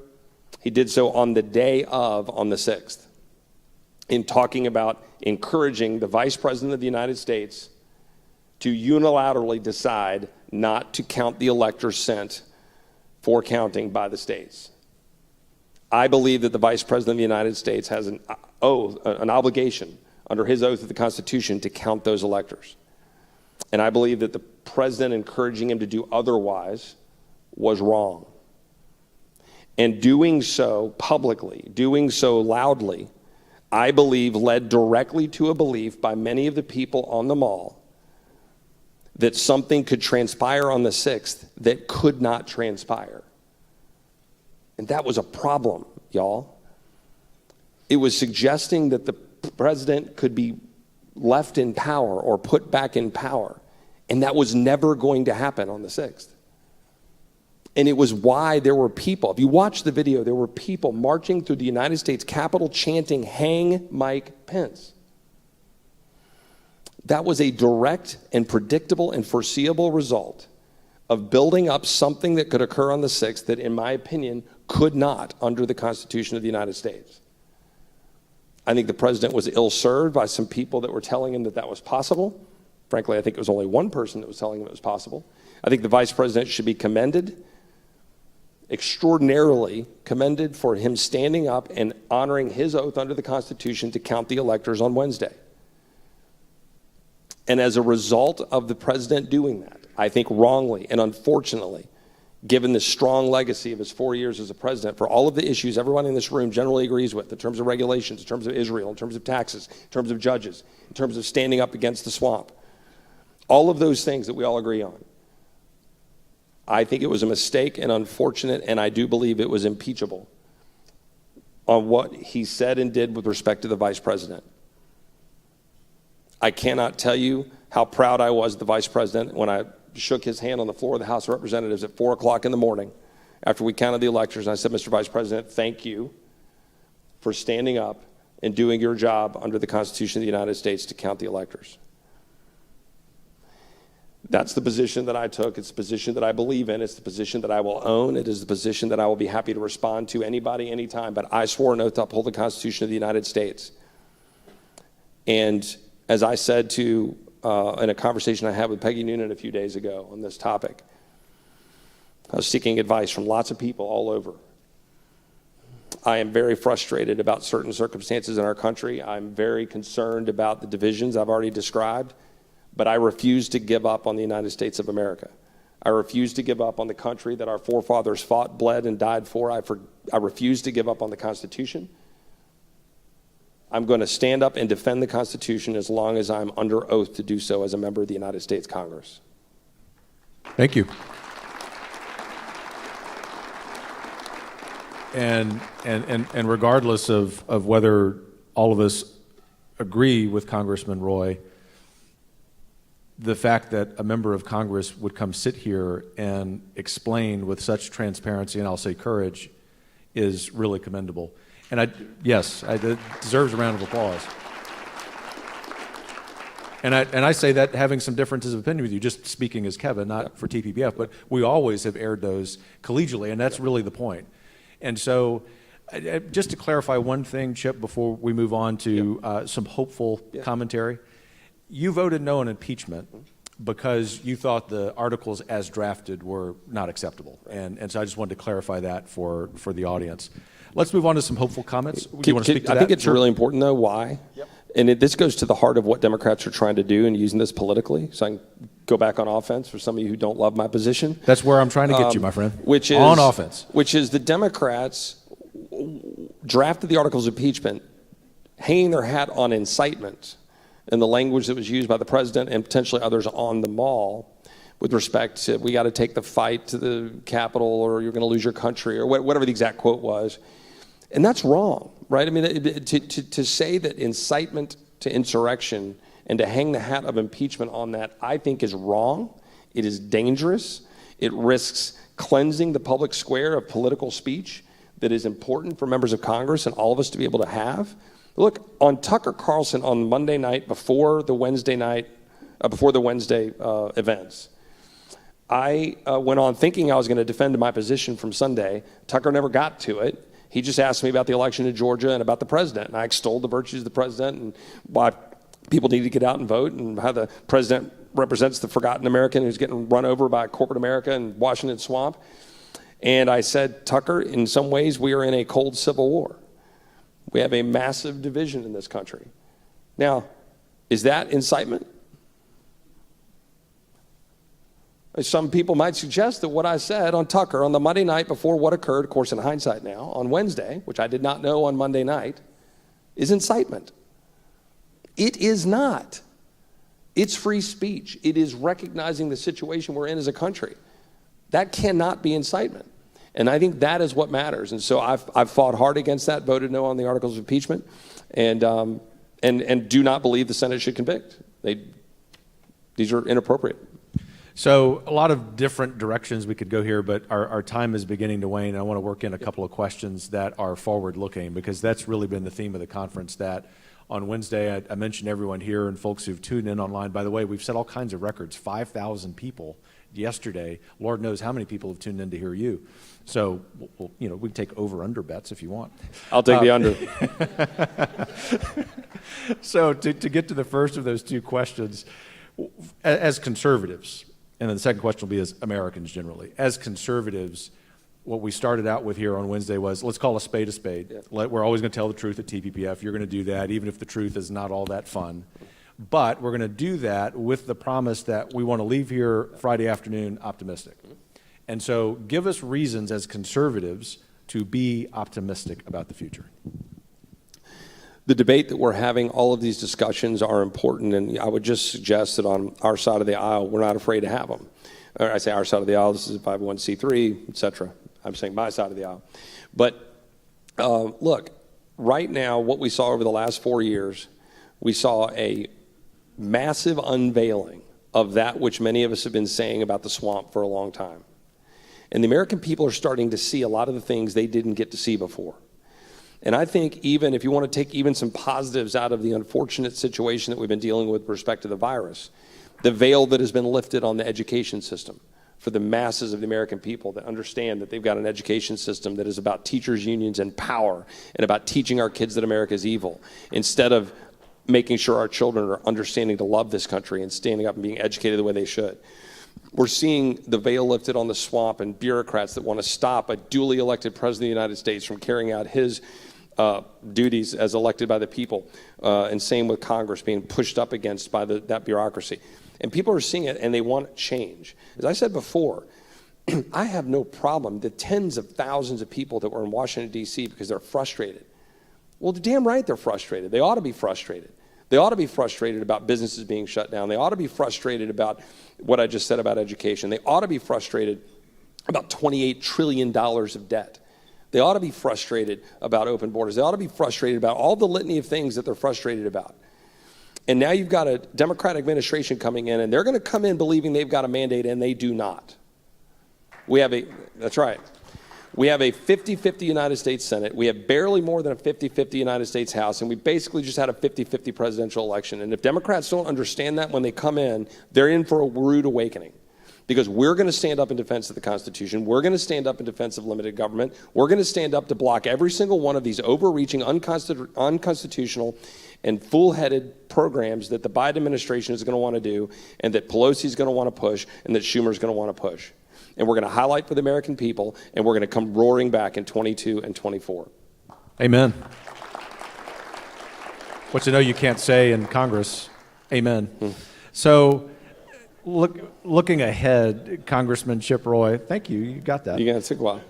He did so on the day of, on the 6th, in talking about encouraging the Vice President of the United States to unilaterally decide not to count the electors sent for counting by the states. I believe that the Vice President of the United States has an obligation under his oath of the Constitution to count those electors. And I believe that the President encouraging him to do otherwise was wrong. And doing so publicly, doing so loudly, I believe led directly to a belief by many of the people on the mall that something could transpire on the 6th that could not transpire. And that was a problem, y'all. It was suggesting that the president could be left in power or put back in power. And that was never going to happen on the 6th. And it was why there were people, if you watch the video, there were people marching through the United States Capitol chanting, "Hang Mike Pence." That was a direct and predictable and foreseeable result of building up something that could occur on the 6th that, in my opinion, could not under the Constitution of the United States. I think the president was ill-served by some people that were telling him that that was possible. Frankly, I think it was only one person that was telling him it was possible. I think the vice president should be commended, extraordinarily commended, for him standing up and honoring his oath under the Constitution to count the electors on Wednesday. And as a result of the president doing that, I think wrongly and unfortunately, given the strong legacy of his 4 years as a president, for all of the issues everyone in this room generally agrees with, in terms of regulations, in terms of Israel, in terms of taxes, in terms of judges, in terms of standing up against the swamp, all of those things that we all agree on, I think it was a mistake and unfortunate, and I do believe it was impeachable on what he said and did with respect to the vice president. I cannot tell you how proud I was of the vice president when I shook his hand on the floor of the House of Representatives at 4 o'clock in the morning after we counted the electors. And I said, "Mr. Vice President, thank you for standing up and doing your job under the Constitution of the United States to count the electors." That's the position that I took. It's the position that I believe in. It's the position that I will own. It is the position that I will be happy to respond to anybody, anytime. But I swore an oath to uphold the Constitution of the United States. And as I said to in a conversation I had with Peggy Noonan a few days ago on this topic, I was seeking advice from lots of people all over. I am very frustrated about certain circumstances in our country. I'm very concerned about the divisions I've already described, but I refuse to give up on the United States of America. I refuse to give up on the country that our forefathers fought, bled, and died for. I refuse to give up on the Constitution. I'm going to stand up and defend the Constitution as long as I'm under oath to do so as a member of the United States Congress. Thank you. And regardless of whether all of us agree with Congressman Roy, the fact that a member of Congress would come sit here and explain with such transparency and I'll say courage is really commendable. And it deserves a round of applause. And I say that having some differences of opinion with you, just speaking as Kevin, not for TPPF, but we always have aired those collegially, and that's really the point. And so, just to clarify one thing, Chip, before we move on to some hopeful commentary, you voted no on impeachment because you thought the articles as drafted were not acceptable. And so I just wanted to clarify that for the audience. Let's move on to some hopeful comments. Do you want to speak to that? I think it's really important, though. Why? Yep. And this goes to the heart of what Democrats are trying to do and using this politically. So I can go back on offense for some of you who don't love my position. That's where I'm trying to get you, my friend. Which is on offense. Which is the Democrats drafted the articles of impeachment hanging their hat on incitement and the language that was used by the president and potentially others on the mall with respect to, we got to take the fight to the Capitol or you're going to lose your country or whatever the exact quote was. And that's wrong, right? I mean, to say that incitement to insurrection and to hang the hat of impeachment on that, I think is wrong. It is dangerous. It risks cleansing the public square of political speech that is important for members of Congress and all of us to be able to have. Look, on Tucker Carlson on Monday night before the Wednesday events, I went on thinking I was going to defend my position from Sunday. Tucker never got to it. He just asked me about the election in Georgia and about the president. And I extolled the virtues of the president and why people need to get out and vote and how the president represents the forgotten American who's getting run over by corporate America and Washington swamp. And I said, Tucker, in some ways we are in a cold civil war. We have a massive division in this country. Now, is that incitement? Some people might suggest that what I said on Tucker on the Monday night before what occurred, of course in hindsight now, on Wednesday, which I did not know on Monday night, is incitement. It is not. It's free speech. It is recognizing the situation we're in as a country. That cannot be incitement. And I think that is what matters. And so I've fought hard against that, voted no on the articles of impeachment, and do not believe the Senate should convict. These are inappropriate. So a lot of different directions we could go here, but our time is beginning to wane. I want to work in a couple of questions that are forward-looking, because that's really been the theme of the conference. That on Wednesday, I mentioned everyone here and folks who've tuned in online. By the way, we've set all kinds of records, 5,000 people yesterday. Lord knows how many people have tuned in to hear you. So, we can take over-under bets if you want. I'll take the under. So to get to the first of those two questions, as conservatives, and then the second question will be as Americans generally. As conservatives, what we started out with here on Wednesday was, let's call a spade a spade. Yeah. We're always going to tell the truth at TPPF. You're going to do that, even if the truth is not all that fun. But we're going to do that with the promise that we want to leave here Friday afternoon optimistic. And so give us reasons as conservatives to be optimistic about the future. The debate that we're having, all of these discussions are important, and I would just suggest that on our side of the aisle, we're not afraid to have them. Or I say our side of the aisle, this is 501c3, et cetera. I'm saying my side of the aisle. But look, right now, what we saw over the last 4 years, we saw a massive unveiling of that which many of us have been saying about the swamp for a long time. And the American people are starting to see a lot of the things they didn't get to see before. And I think even if you want to take even some positives out of the unfortunate situation that we've been dealing with respect to the virus, the veil that has been lifted on the education system for the masses of the American people that understand that they've got an education system that is about teachers' unions and power and about teaching our kids that America is evil, instead of making sure our children are understanding to love this country and standing up and being educated the way they should. We're seeing the veil lifted on the swamp and bureaucrats that want to stop a duly elected president of the United States from carrying out his duties as elected by the people, and same with Congress being pushed up against by that bureaucracy. And people are seeing it and they want change. As I said before, I have no problem the tens of thousands of people that were in Washington, D.C. because they're frustrated. Well, they're damn right they're frustrated. They ought to be frustrated. They ought to be frustrated about businesses being shut down. They ought to be frustrated about what I just said about education. They ought to be frustrated about $28 trillion of debt. They ought to be frustrated about open borders. They ought to be frustrated about all the litany of things that they're frustrated about. And now you've got a Democratic administration coming in, and they're going to come in believing they've got a mandate, and they do not. That's right. We have a 50-50 United States Senate. We have barely more than a 50-50 United States House, and we basically just had a 50-50 presidential election. And if Democrats don't understand that when they come in, they're in for a rude awakening. Because we're going to stand up in defense of the Constitution. We're going to stand up in defense of limited government. We're going to stand up to block every single one of these overreaching, unconstitutional, and full-headed programs that the Biden administration is going to want to do, and that Pelosi is going to want to push, and that Schumer is going to want to push. And we're going to highlight for the American people, and we're going to come roaring back in 22 and 24. Amen. What you know you can't say in Congress, amen. So looking ahead, Congressman Chip Roy, thank you, you got that. You got to take a while.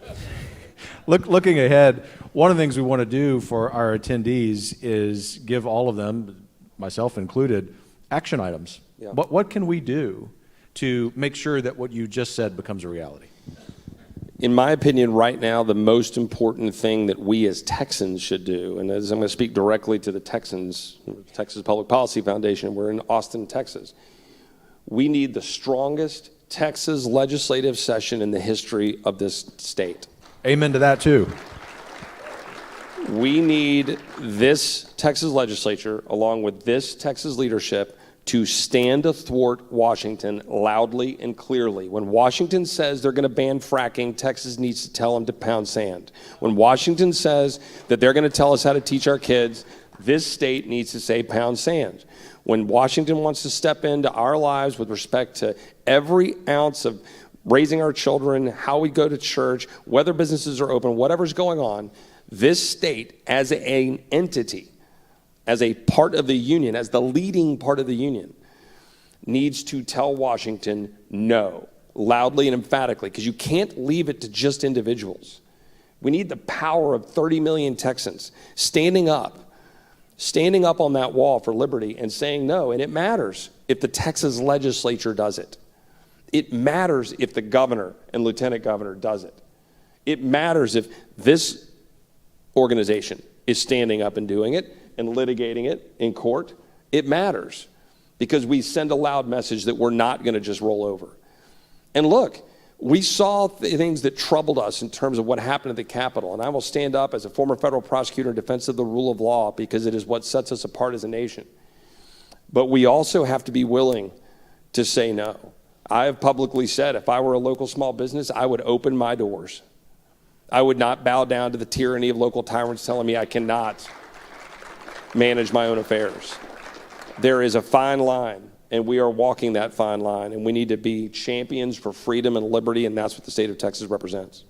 Looking ahead, one of the things we want to do for our attendees is give all of them, myself included, action items. Yeah. What can we do to make sure that what you just said becomes a reality? in my opinion, right now, the most important thing that we as Texans should do, and as I'm going to speak directly to the Texans, Texas Public Policy Foundation, we're in Austin, Texas. We need the strongest Texas legislative session in the history of this state. Amen to that, too. We need this Texas legislature, along with this Texas leadership, to stand athwart Washington loudly and clearly. When Washington says they're going to ban fracking, Texas needs to tell them to pound sand. When Washington says that they're going to tell us how to teach our kids, this state needs to say pound sand. When Washington wants to step into our lives with respect to every ounce of raising our children, how we go to church, whether businesses are open, whatever's going on, this state as an entity, as a part of the union, as the leading part of the union, needs to tell Washington no, loudly and emphatically, because you can't leave it to just individuals. We need the power of 30 million Texans standing up on that wall for liberty and saying no. And it matters if the Texas legislature does it. It matters if the governor and lieutenant governor does it. It matters if this organization is standing up and doing it and litigating it in court. It matters because we send a loud message that we're not going to just roll over. And look, we saw things that troubled us in terms of what happened at the Capitol. And I will stand up as a former federal prosecutor in defense of the rule of law because it is what sets us apart as a nation. But we also have to be willing to say no. I have publicly said if I were a local small business, I would open my doors. I would not bow down to the tyranny of local tyrants telling me I cannot manage my own affairs. There is a fine line, and we are walking that fine line, and we need to be champions for freedom and liberty, and that's what the state of Texas represents.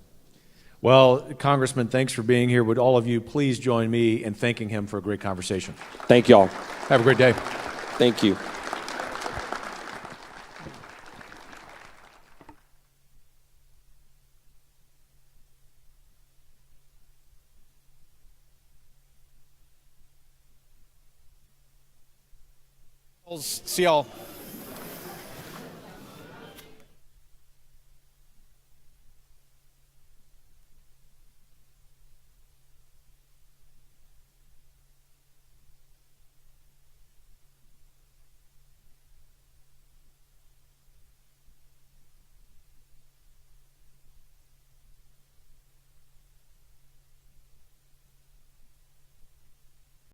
Well, Congressman, thanks for being here. Would all of you please join me in thanking him for a great conversation? Thank y'all. Have a great day. Thank you. See y'all